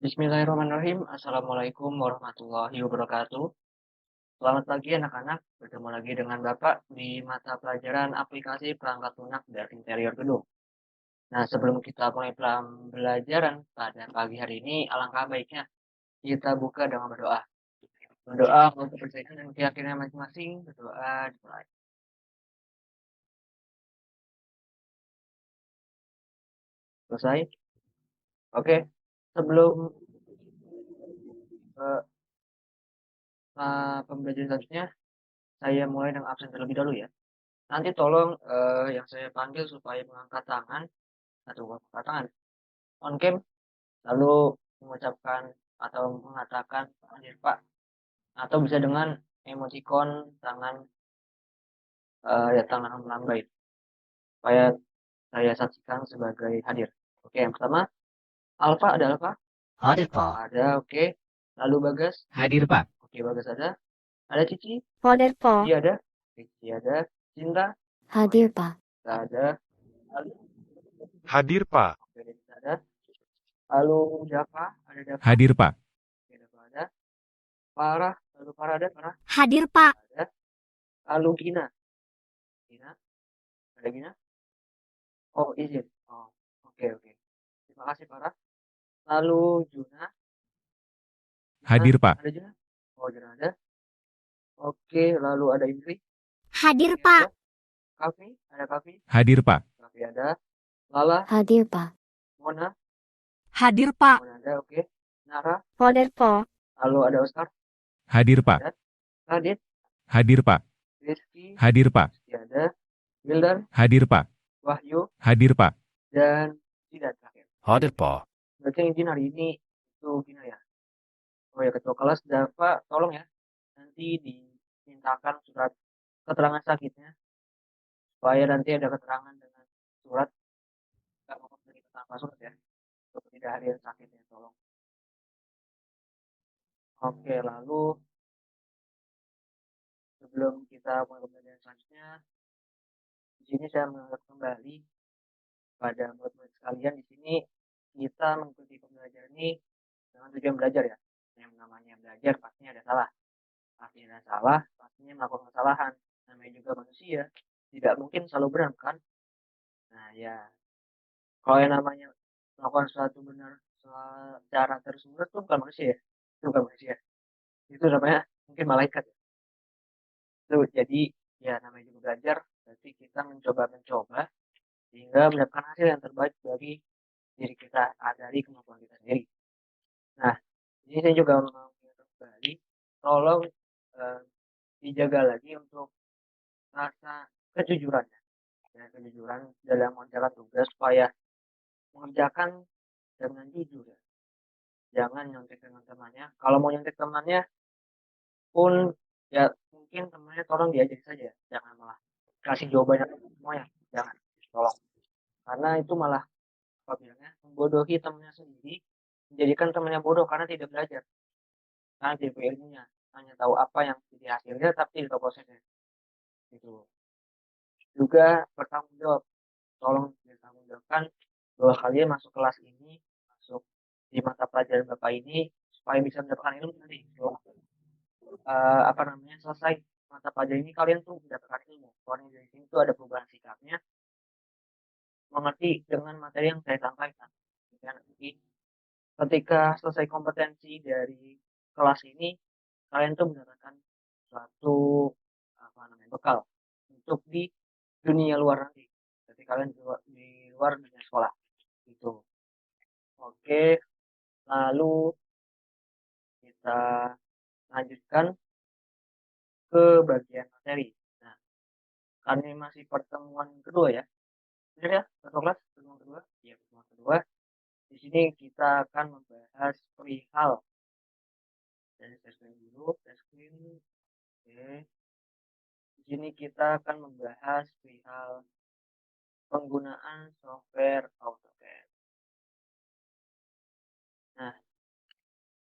Bismillahirrahmanirrahim. Assalamualaikum warahmatullahi wabarakatuh. Selamat pagi anak-anak. Bertemu lagi dengan Bapak di mata pelajaran aplikasi perangkat lunak dan interior gedung. Nah, sebelum kita mulai pembelajaran pada pagi hari ini, alangkah baiknya kita buka dengan berdoa. Berdoa untuk kepercayaan dan keyakinan masing-masing. Berdoa dimulai. Selesai? Oke. Sebelum eh, pembelajaran selanjutnya, saya mulai dengan absen terlebih dahulu ya. Nanti tolong yang saya panggil supaya mengangkat tangan atau angkat tangan on cam lalu mengucapkan atau mengatakan hadir Pak atau bisa dengan emoticon tangan ya tangan melambai supaya saya saksikan sebagai hadir. Oke, yang pertama Alfa ada Alfa? Hadir, Pak. Ada, oke. Lalu Bagas? Hadir, Pak. Oke, Bagas ada. Ada Cici? Hadir, Cici Pak. ada. Cici ada. Cinta? Oh ya, Hadir, Pak. Cinta ada. Lalu, Hadir, Pak. oke, Cinta ada. Lalu Dava? Ada Dava? Hadir, Pak. Oke, Dava ada. Farah? Lalu Farah ada? Farah? Hadir, Pak. Ada. Lalu Gina? Gina? Ada Gina? Oh, izin. Oh, oke, oke. Terima kasih, Farah. Lalu Juna? Juna? Hadir, Pak. Ada Juna? Oh, Juna ada. Oke, lalu ada Indri? Hadir, Indri Pak. ada. Kavi? Ada Kavi? Hadir, Pak. Kavi ada. Lala? Hadir, Pak. Mona? Hadir, Pak. Mona ada, oke. Nara? Hadir, Pak. Lalu ada Oscar? Hadir, Pak. Ada. Radit? Hadir, Pak. Rizky? Hadir, Pak. Rizky ada. Wildan? Hadir, Pak. Wahyu? Hadir, Pak. Dan tidak terakhir. Hadir, Pak. Berarti yang izin hari ini itu Gina ya. Oh ya, ketua kelas Dava, tolong ya. Nanti dimintakan surat keterangan sakitnya supaya nanti ada keterangan dengan surat nggak mau dari tanpa surat ya untuk tidak hadir sakitnya tolong. Oke, lalu sebelum kita mulai pembelajaran selanjutnya, di sini saya mengingat kembali pada murid-murid sekalian di sini kita mengikuti pembelajaran ini dengan tujuan belajar ya. Yang namanya belajar pastinya ada salah, pastinya ada salah, pastinya melakukan kesalahan. Namanya juga manusia, tidak mungkin selalu benar kan? Nah ya, kalau yang namanya melakukan sesuatu benar secara terus-menerus itu bukan manusia ya, itu bukan manusia, itu namanya mungkin malaikat ya. Itu jadi ya namanya juga belajar, berarti kita mencoba-mencoba sehingga mendapatkan hasil yang terbaik bagi diri kita, dari kemampuan kita sendiri. Nah, ini saya juga mau kembali, tolong eh, dijaga lagi untuk rasa kejujuran ya. Dan kejujuran dalam mengerjakan tugas supaya mengerjakan dengan jujur ya. Jangan nyontek dengan temannya. Kalau mau nyontek temannya pun ya mungkin temannya tolong diajak saja. Jangan malah kasih jawabannya semua ya. Jangan. Tolong. Karena itu malah apa bilangnya membodohi temannya sendiri, menjadikan temannya bodoh karena tidak belajar. Karena tidak punya ilmunya. Hanya tahu apa yang jadi hasilnya tapi tidak tahu prosesnya. Gitu. Juga bertanggung jawab. Tolong bertanggung jawabkan bahwa kalian masuk kelas ini, masuk di mata pelajaran Bapak ini supaya bisa mendapatkan ilmu nanti. Apa namanya selesai mata pelajaran ini kalian tuh mendapatkan ilmu. Soalnya dari sini tuh ada perubahan sikapnya, mengerti dengan materi yang saya sampaikan. Dan nanti ketika selesai kompetensi dari kelas ini, kalian tuh mendapatkan suatu apa namanya bekal untuk di dunia luar nanti. Jadi kalian di luar dunia sekolah itu. Oke, lalu kita lanjutkan ke bagian materi. Nah, karena ini masih pertemuan kedua ya. Benar ya, satu kelas, pertemuan kedua. Iya, pertemuan kedua. Di sini kita akan membahas perihal dari tes screen dulu, tes screen. Oke. Di sini kita akan membahas perihal penggunaan software AutoCAD. Nah,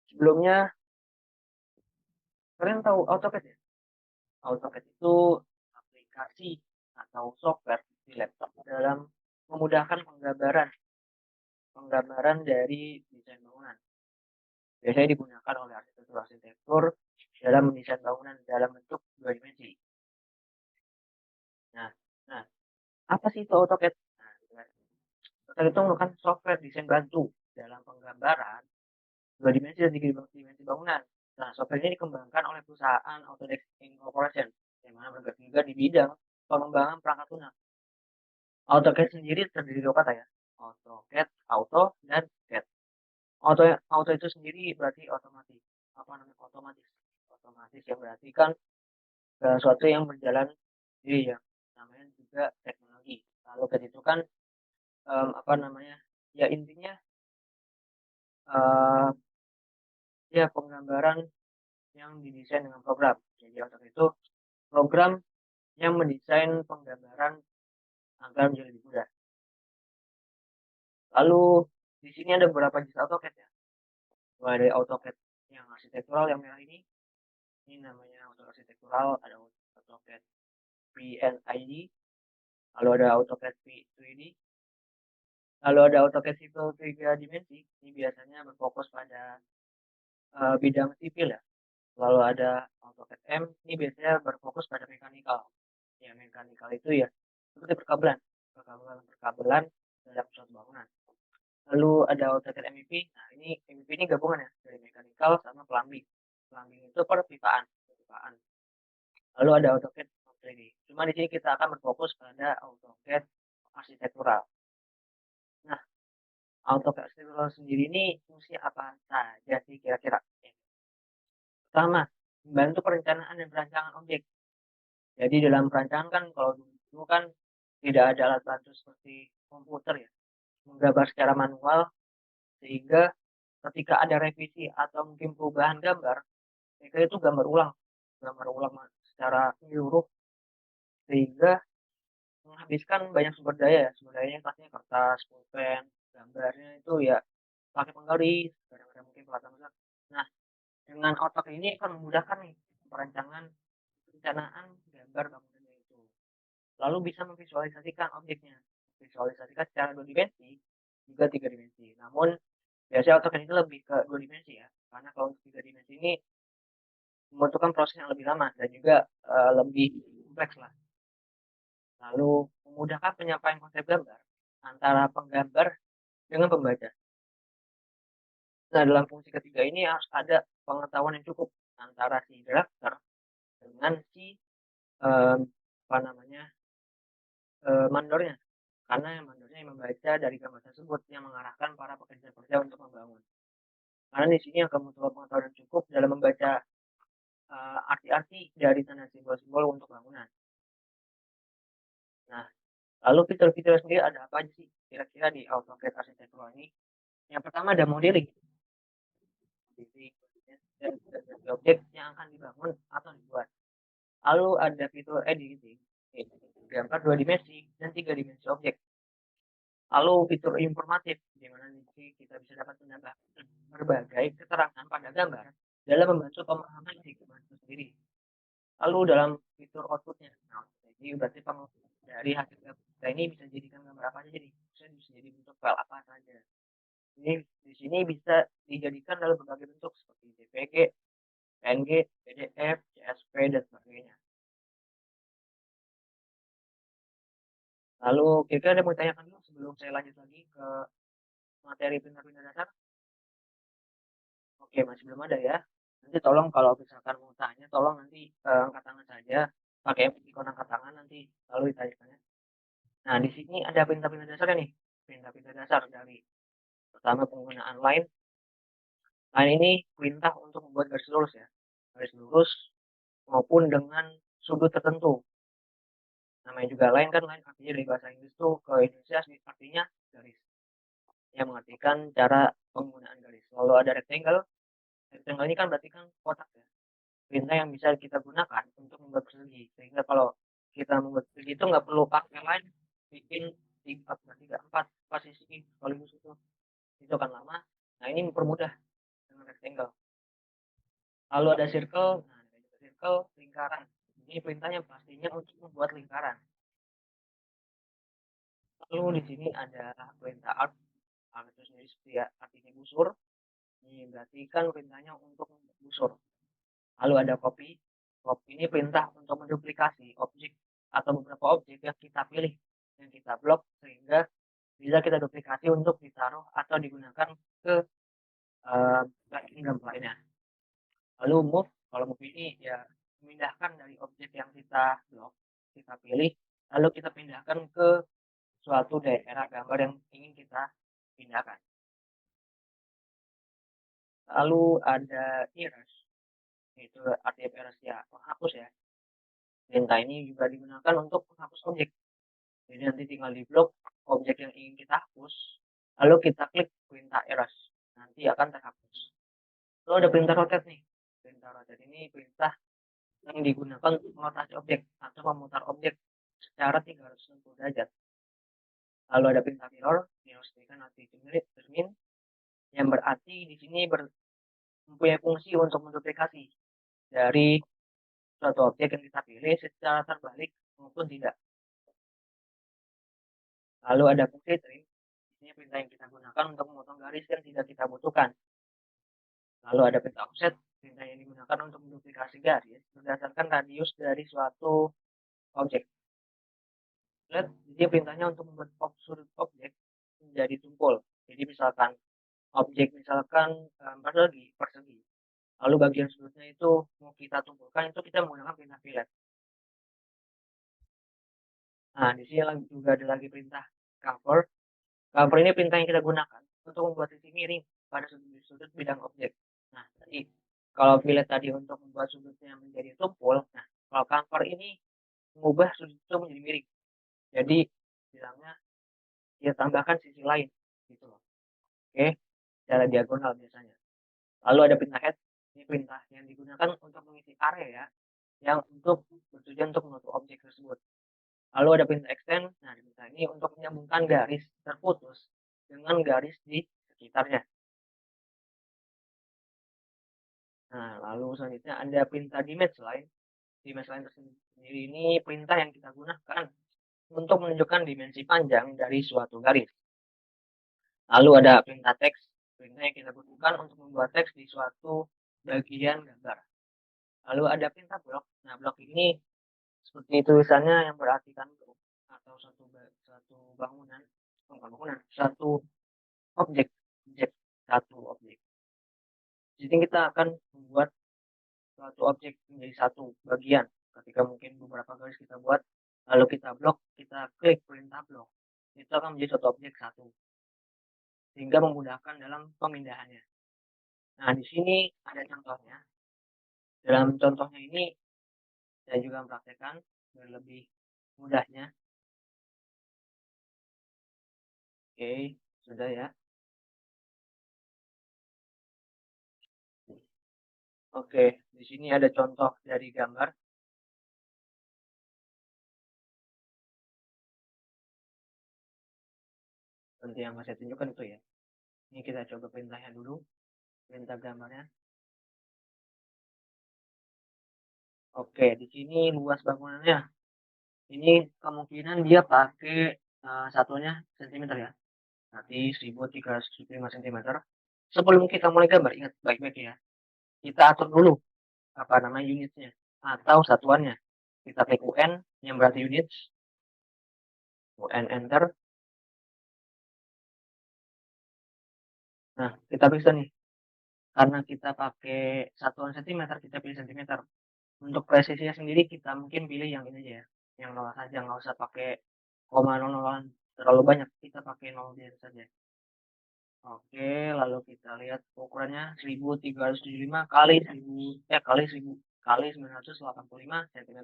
sebelumnya kalian tahu AutoCAD ya? AutoCAD itu aplikasi atau software di laptop dalam memudahkan penggambaran dari desain bangunan. biasanya digunakan oleh arsitektur-arsitektur dalam mendesain bangunan dalam bentuk 2 dimensi. Nah nah, apa sih itu AutoCAD? Nah, gitu kan. AutoCAD itu merupakan software desain bantu dalam penggambaran 2 dimensi dan 3 dimensi bangunan. Nah, software ini dikembangkan oleh perusahaan Autodesk Incorporation, yang mana bergerak juga di bidang pengembangan perangkat lunak. AutoCAD sendiri terdiri dari 2 kata ya, AutoCAD, auto, dan CAD. Auto itu sendiri berarti otomatis. Apa namanya? Otomatis. Otomatis yang berarti kan sesuatu yang berjalan sendiri ya. Namanya juga teknologi. Lalu CAD itu kan apa namanya? Ya intinya eh ya penggambaran yang didesain dengan program. Jadi AutoCAD itu program yang mendesain penggambaran agar menjadi lebih mudah. Lalu di sini ada beberapa jenis AutoCAD ya. Mulai dari AutoCAD yang arsitektural yang merah ini namanya AutoCAD arsitektural, ada AutoCAD PNID, lalu ada AutoCAD P3D, lalu ada AutoCAD Civil 3 dimensi, ini biasanya berfokus pada bidang sipil ya. Lalu ada AutoCAD M, ini biasanya berfokus pada mekanikal. Ya, mekanikal itu ya seperti perkabelan dalam suatu bangunan. Lalu ada AutoCAD MEP, nah ini MEP ini gabungan ya dari mekanikal sama plumbing. Plumbing itu perpipaan. Lalu ada AutoCAD 3D. Cuma di sini kita akan berfokus pada AutoCAD arsitektural. Nah, AutoCAD arsitektural sendiri ini fungsi apa saja sih kira-kira? Pertama, membantu perencanaan dan perancangan objek. Jadi dalam perancangan kan kalau dulu kan tidak ada alat bantu seperti komputer ya, menggambar secara manual, sehingga ketika ada revisi atau mungkin perubahan gambar, mereka itu gambar ulang secara menyeluruh, sehingga menghabiskan banyak sumber daya ya. Sumber dayanya pastinya kertas, pulpen, gambarnya itu ya pakai penggaris, kadang-kadang mungkin pelatang. Nah, dengan otak ini akan memudahkan nih perencanaan gambar bangunannya itu. Lalu bisa memvisualisasikan objeknya, visualisasikan secara 2 dimensi, juga 3 dimensi. Namun biasanya AutoCAD itu lebih ke 2 dimensi ya, karena kalau untuk 3 dimensi ini membutuhkan proses yang lebih lama dan juga lebih kompleks lah. Lalu memudahkan penyampaian konsep gambar antara penggambar dengan pembaca. Nah, dalam fungsi ketiga ini harus ada pengetahuan yang cukup antara si drafter dengan si apa namanya mandornya, karena yang mandornya yang membaca dari gambar tersebut yang mengarahkan para pekerja-pekerja untuk membangun. Karena di sini akan membutuhkan pengetahuan yang cukup dalam membaca arti-arti dari tanda simbol-simbol untuk bangunan. Nah, lalu fitur-fitur sendiri ada apa aja sih kira-kira di AutoCAD arsitektural ini? Yang pertama ada modeling. Dan objek yang akan dibangun atau dibuat. Lalu ada fitur editing, gambar 2 dimensi dan 3 dimensi objek. Lalu fitur informatif, di mana nanti kita bisa dapat menambah berbagai keterangan pada gambar dalam membantu pemahaman si gambar itu sendiri. Lalu dalam fitur outputnya, nah ini berarti dari hasil gambar kita ini bisa jadikan gambar apa aja nih, bisa jadi bentuk file apa saja. Ini di sini bisa dijadikan dalam berbagai bentuk seperti JPG, PNG, PDF, CSV, dan sebagainya. Lalu kira-kira ada mau ditanyakan dulu sebelum saya lanjut lagi ke materi pindah-pindah dasar? Oke, masih belum ada ya. Nanti tolong kalau misalkan mau tanya, tolong nanti angkat tangan saja, pakai ikon angkat tangan nanti lalu ditanyakannya. Nah, di sini ada pindah-pindah dasarnya nih. Pindah-pindah dasar dari pertama penggunaan line. Line ini perintah untuk membuat garis lurus ya. Garis lurus maupun dengan sudut tertentu. Namanya juga line kan, line artinya dari bahasa Inggris tuh ke Indonesia artinya garis. Yang mengartikan cara penggunaan garis. Lalu ada rectangle. Rectangle ini kan berarti kan kotak ya. Perintah yang bisa kita gunakan untuk membuat persegi. Sehingga kalau kita membuat persegi itu nggak perlu pakai line, bikin 4 sisi sekaligus itu akan lama. Nah, ini mempermudah dengan rectangle. Lalu ada circle, nah ada juga circle, lingkaran. Ini perintahnya pastinya untuk membuat lingkaran. Lalu di sini ada perintah arc. Arc itu sendiri seperti ya, artinya busur. Ini berarti kan perintahnya untuk menggusur. Lalu ada copy. Copy ini perintah untuk menduplikasi objek atau beberapa objek yang kita pilih, yang kita blok, sehingga bisa kita duplikasi untuk ditaruh atau digunakan ke gambar lainnya. Lalu move, kalau move ini ya memindahkan dari objek yang kita blok, kita pilih, lalu kita pindahkan ke suatu daerah gambar yang ingin kita pindahkan. Lalu ada erase, itu artinya erase ya, menghapus ya. Perintah ini juga digunakan untuk menghapus objek. Jadi nanti tinggal di blok objek yang ingin kita hapus, lalu kita klik perintah erase, nanti akan terhapus. Lalu ada perintah rotate nih. Perintah rotate ini perintah yang digunakan untuk merotasi objek atau memutar objek secara 360 derajat. Lalu ada perintah mirror, mirror sebagai arti cermin, yang berarti di sini mempunyai fungsi untuk menduplikasi dari suatu objek yang kita pilih secara terbalik maupun tidak. Lalu ada fungsi trim, ini perintah yang kita gunakan untuk memotong garis yang tidak kita butuhkan. Lalu ada perintah offset, perintah yang digunakan untuk menduplikasi garis berdasarkan radius dari suatu objek. Lihat, jadi perintahnya untuk membuat sudut objek menjadi tumpul. Jadi misalkan objek persegi. Lalu bagian sudutnya itu mau kita tumpulkan, itu kita menggunakan perintah fillet. Nah, di sini juga ada lagi perintah cover. Cover ini perintah yang kita gunakan untuk membuat sisi miring pada sudut bidang objek. Nah, tadi kalau fillet tadi untuk membuat sudutnya menjadi tumpul, nah kalau cover ini mengubah sudut itu menjadi miring. Jadi bilangnya dia tambahkan sisi lain gitu loh. Oke, secara diagonal biasanya. Lalu ada perintah head, ini perintah yang digunakan untuk mengisi area yang bertujuan untuk menutup objek tersebut. Lalu ada perintah extend, nah perintah ini untuk menyambungkan garis terputus dengan garis di sekitarnya. Nah, lalu selanjutnya ada perintah dimension line. Dimension line tersendiri ini perintah yang kita gunakan untuk menunjukkan dimensi panjang dari suatu garis. Lalu ada perintah teks, perintah yang kita butuhkan untuk membuat teks di suatu bagian gambar. Lalu ada perintah blok. Nah, blok ini seperti tulisannya yang berartikan grup atau satu bangunan, bukan bangunan, satu objek, satu objek. Jadi kita akan membuat suatu objek menjadi satu bagian. Ketika mungkin beberapa garis kita buat, lalu kita blok, kita klik perintah blok, itu akan menjadi suatu objek satu, sehingga memudahkan dalam pemindahannya. Nah, di sini ada contohnya. Dalam contohnya ini, saya juga mempraktekkan biar lebih mudahnya. Oke, sudah ya. Oke, di sini ada contoh dari gambar. Seperti yang saya tunjukkan itu ya. Ini kita coba perintahnya dulu. Perintah gambarnya. Oke, di sini luas bangunannya. Ini kemungkinan dia pakai satuannya sentimeter ya. Nanti 1375 cm. Sebelum kita mulai gambar, ingat baik-baik ya. Kita atur dulu apa namanya unitnya atau satuannya. Kita klik UN yang berarti units. UN enter. Nah, kita bisa nih. Karena kita pakai satuan sentimeter, kita pilih sentimeter. Untuk presisinya sendiri kita mungkin pilih yang ini aja ya. Yang 0 saja, nggak usah pakai koma 0-0 terlalu banyak. Kita pakai 0 biasa saja. Oke, lalu kita lihat ukurannya 1375 kali 1000 kali 985 cm.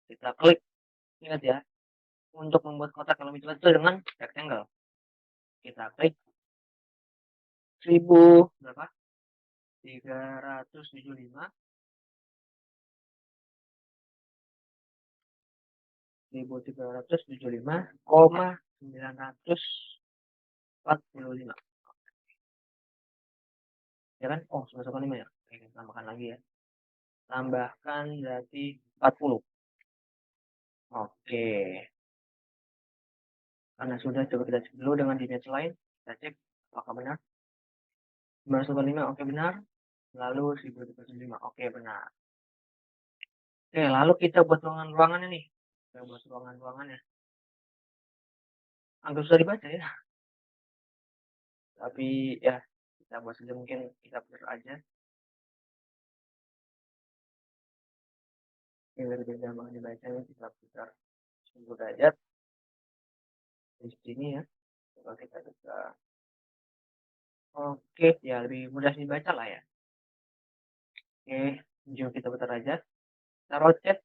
Kita klik, ingat ya, untuk membuat kotak yang lebih cepat itu dengan rectangle. Kita klik 1000 berapa? 375 1375,945. Ya kan? Oh, 985 ya. Oke, kita tambahkan lagi ya. Tambahkan berarti 40. Oke. Karena sudah, coba kita cek dulu dengan dimensi lain. Kita cek apakah benar. 1585 oke benar. Lalu 1375 oke benar. Oke, lalu kita buat ruangan-ruangannya nih. Kita buat ruangan-ruangannya. Agak susah dibaca ya. Tapi ya kita buat saja, mungkin kita putar aja. Ini lebih gampang dibacanya, kita putar 10 derajat di sini ya. Coba kita buka. Oke, ya lebih mudah dibaca lah ya. Oke, jom kita putar aja. Taruh chat.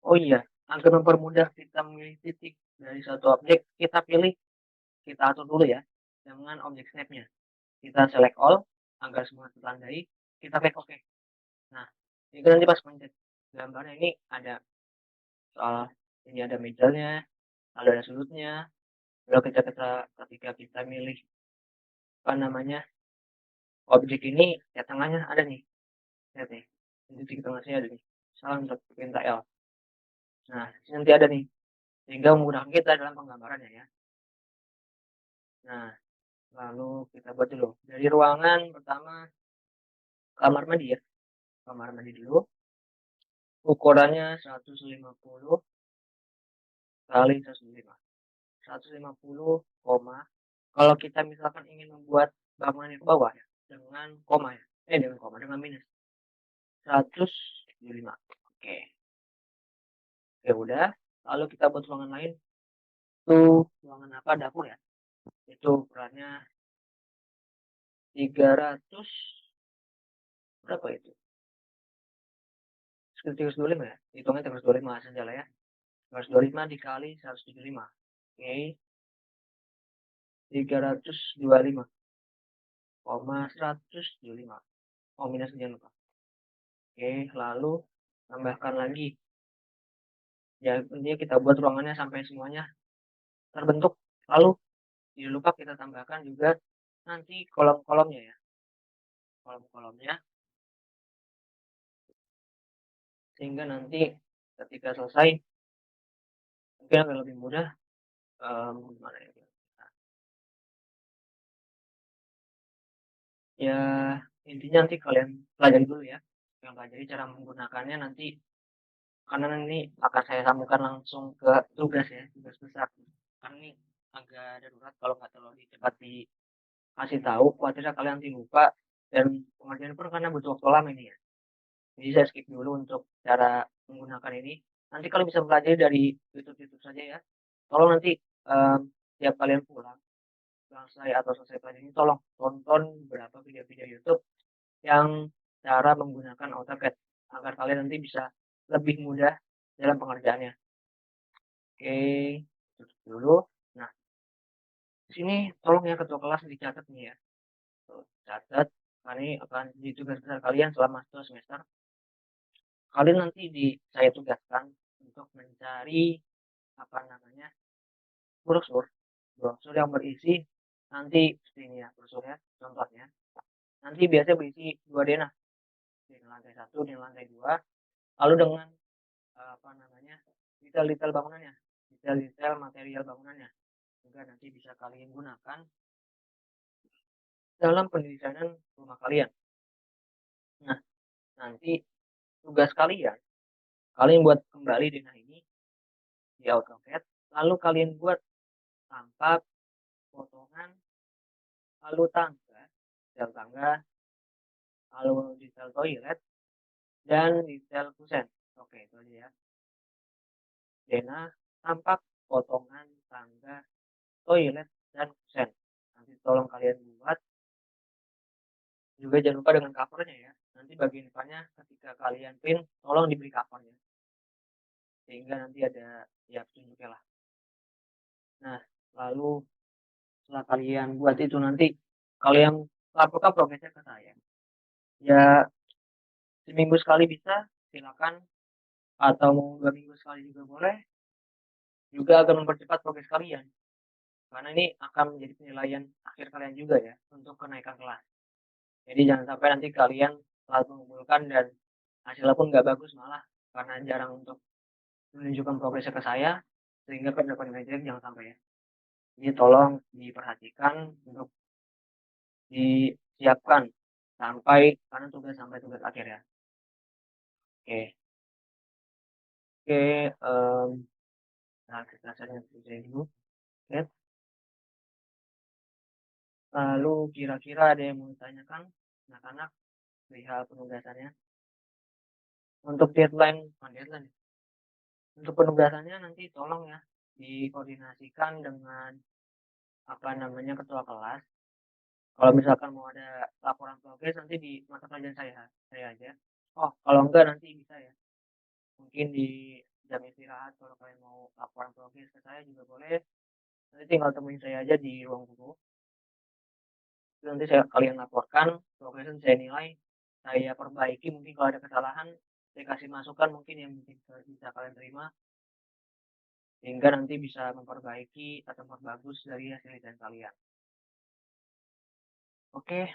Oh iya, agar mempermudah kita memilih titik dari satu objek, kita pilih, kita atur dulu ya dengan objek snapnya. Kita select all agar semua tertandai, kita klik OK. Nah, ini kan nanti pas pencet gambarnya ini ada soal ini ada mejanya, lalu ada sudutnya, lalu ketika kita milih apa namanya objek ini, ya tengahnya ada nih, lihat nih, di titik tengahnya ada nih, salah untuk perintah L. Nah, di sini nanti ada nih, sehingga memudahkan kita dalam penggambarannya ya. Nah, lalu kita buat dulu dari ruangan pertama, kamar mandi ya, kamar mandi dulu, ukurannya 150 kali 105, 150 koma, kalau kita misalkan ingin membuat bangunan ke bawah ya dengan koma ya, dengan minus 175. Oke. Ya udah, lalu kita buat ruangan lain. Tuh, ruangan apa? Dapur ya. Itu ukurannya 300 berapa itu? 325 ya. Hitungnya 325 saja lah ya. 325 dikali 175. Oke. 325 koma 175. Oh, minus jangan lupa. Oke, lalu tambahkan lagi. Ya, intinya kita buat ruangannya sampai semuanya terbentuk. Lalu jangan lupa kita tambahkan juga nanti kolom-kolomnya ya. Kolom-kolomnya. Sehingga nanti ketika selesai mungkin akan lebih mudah. Gimana ya? Ya, intinya nanti kalian pelajari dulu ya. Yang pelajari cara menggunakannya nanti, karena ini akan saya sambungkan langsung ke tugas ya, tugas besar. Karena ini agak darurat, kalau nggak terlalu cepat dikasih tahu, khawatirnya kalian nanti lupa, dan pengerjaan pun karena butuh waktu lama ini ya. Jadi saya skip dulu untuk cara menggunakan ini. Nanti kalian bisa pelajari dari YouTube saja ya. Tolong nanti tiap kalian pulang, selesai atau selesai pelajaran ini, tolong tonton beberapa video-video YouTube yang cara menggunakan AutoCAD agar kalian nanti bisa lebih mudah dalam pengerjaannya. Oke, tutup dulu. Nah, di sini tolong ya ketua kelas dicatat nih ya. Tuh, catat, ini akan jadi tugas besar kalian selama 1 semester. Kalian nanti saya tugaskan untuk mencari apa namanya brosur yang berisi nanti sini ya brosurnya, contohnya nanti biasanya berisi 2 denah, di lantai 1 dan lantai 2, lalu dengan apa namanya detail-detail bangunannya, detail-detail material bangunannya, juga nanti bisa kalian gunakan dalam pendesainer rumah kalian. Nah, nanti tugas kalian buat kembali denah ini di AutoCAD, lalu kalian buat tampak, potongan, lalu detail tangga, lalu detail toilet, dan detail kusen. Oke, itu aja ya. Denah, tampak, potongan, tangga, toilet, dan kusen. Nanti tolong kalian buat. Juga jangan lupa dengan covernya ya. Nanti bagian depannya ketika kalian print, tolong diberi covernya. Sehingga nanti ada ya petunjuknya lah. Nah, lalu setelah kalian buat itu nanti kalian laporkan progresnya ke saya. Ya, seminggu sekali bisa, silakan. Atau mau 2 minggu sekali juga boleh. Juga akan mempercepat progres kalian. Karena ini akan menjadi penilaian akhir kalian juga ya, untuk kenaikan kelas. Jadi jangan sampai nanti kalian telat mengumpulkan dan hasilnya pun nggak bagus malah karena jarang untuk menunjukkan progresnya ke saya, sehingga ke depan jelek, jangan sampai ya. Jadi tolong diperhatikan untuk disiapkan karena sampai tugas akhir ya. Oke. Oke, nah kita selesai dulu. Oke. Lalu kira-kira ada yang mau ditanyakan anak-anak perihal penugasannya? Untuk untuk penugasannya nanti tolong ya dikoordinasikan dengan ketua kelas. Kalau misalkan mau ada laporan progres nanti di mata pelajaran saya aja. Oh, kalau enggak nanti bisa ya. Mungkin di jam istirahat kalau kalian mau laporan progres ke saya juga boleh. Nanti tinggal temuin saya aja di ruang guru. Nanti kalian laporkan, progresnya saya nilai, saya perbaiki, mungkin kalau ada kesalahan, saya kasih masukan mungkin yang mungkin bisa kalian terima, sehingga nanti bisa memperbaiki atau memperbagus dari hasil nilai kalian. Oke,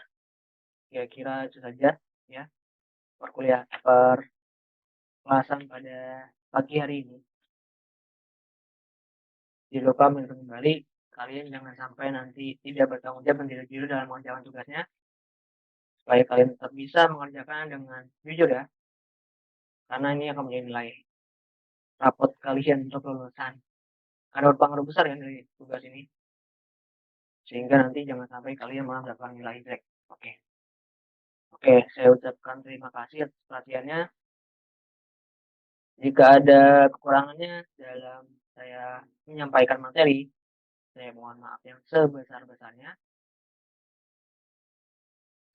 kira-kira itu saja ya perkulasan pada pagi hari ini. Jangan lupa mengingatkan kembali, kalian jangan sampai nanti tidak bertanggung jawab dan tidak jujur dalam mengerjakan tugasnya, supaya kalian tetap bisa mengerjakan dengan jujur ya, karena ini akan menjadi nilai rapot kalian untuk lulusan. Ada berpengaruh besar ya dari tugas ini, sehingga nanti jangan sampai kalian malah mendapatkan nilai jelek. Oke, saya ucapkan terima kasih atas perhatiannya. Jika ada kekurangannya dalam saya menyampaikan materi, saya mohon maaf yang sebesar-besarnya.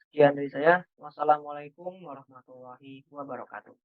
Sekian dari saya. Wassalamualaikum warahmatullahi wabarakatuh.